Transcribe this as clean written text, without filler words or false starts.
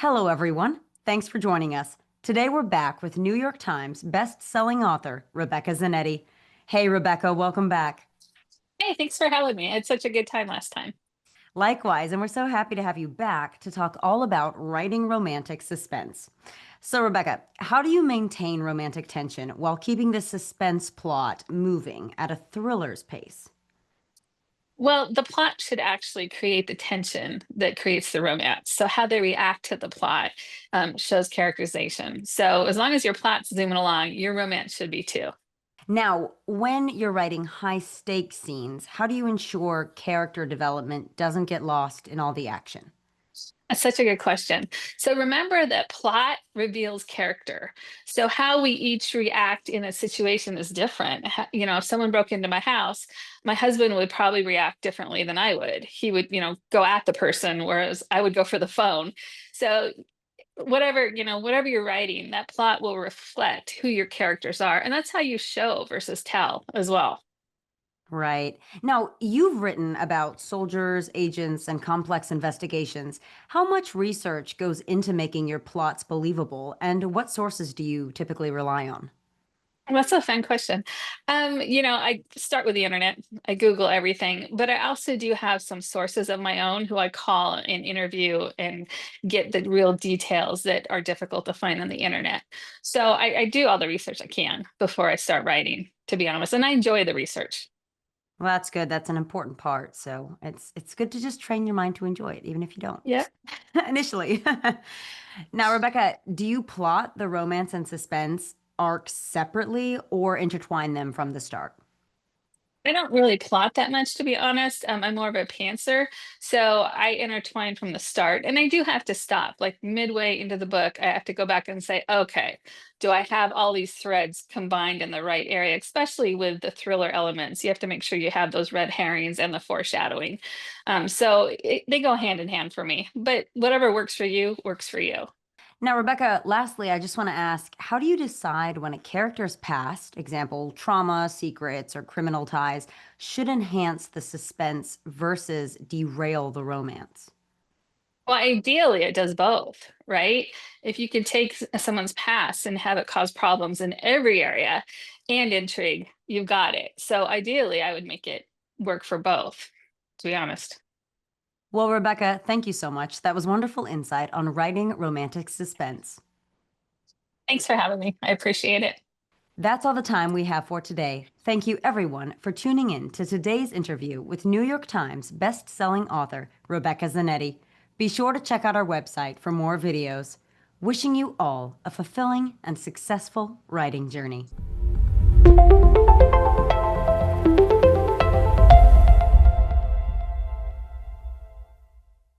Hello, everyone. Thanks for joining us. Today we're back with New York Times best-selling author Rebecca Zanetti. Hey, Rebecca, welcome back. Hey, thanks for having me. I had such a good time last time. Likewise, and we're so happy to have you back to talk all about writing romantic suspense. So, Rebecca, how do you maintain romantic tension while keeping the suspense plot moving at a thriller's pace? Well, the plot should actually create the tension that creates the romance. So, how they react to the plot shows characterization. So, as long as your plot's zooming along, your romance should be too. Now, when you're writing high stakes scenes, how do you ensure character development doesn't get lost in all the action? That's such a good question. So, remember that plot reveals character. So, how we each react in a situation is different. If someone broke into my house, my husband would probably react differently than I would. He would, go at the person, whereas I would go for the phone. So, whatever you're writing, that plot will reflect who your characters are. And that's how you show versus tell as well. Right. Now, you've written about soldiers, agents, and complex investigations. How much research goes into making your plots believable, and what sources do you typically rely on? That's a fun question. I start with the internet. I Google everything, but I also do have some sources of my own who I call and interview and get the real details that are difficult to find on the internet. So I do all the research I can before I start writing, to be honest, and I enjoy the research. Well, that's good. That's an important part. So it's good to just train your mind to enjoy it, even if you don't Yeah. initially. Now, Rebecca, do you plot the romance and suspense arcs separately or intertwine them from the start? I don't really plot that much, to be honest. I'm more of a pantser, so I intertwine from the start, and I do have to stop. Like midway into the book, I have to go back and say, okay, do I have all these threads combined in the right area? Especially with the thriller elements, you have to make sure you have those red herrings and the foreshadowing. They go hand in hand for me. But whatever works for you works for you. Now, Rebecca, lastly, I just want to ask, how do you decide when a character's past, example, trauma, secrets, or criminal ties, should enhance the suspense versus derail the romance? Well, ideally, it does both, right? If you can take someone's past and have it cause problems in every area and intrigue, you've got it. So ideally, I would make it work for both, to be honest. Well, Rebecca, thank you so much. That was wonderful insight on writing romantic suspense. Thanks for having me. I appreciate it. That's all the time we have for today. Thank you, everyone, for tuning in to today's interview with New York Times best-selling author Rebecca Zanetti. Be sure to check out our website for more videos. Wishing you all a fulfilling and successful writing journey.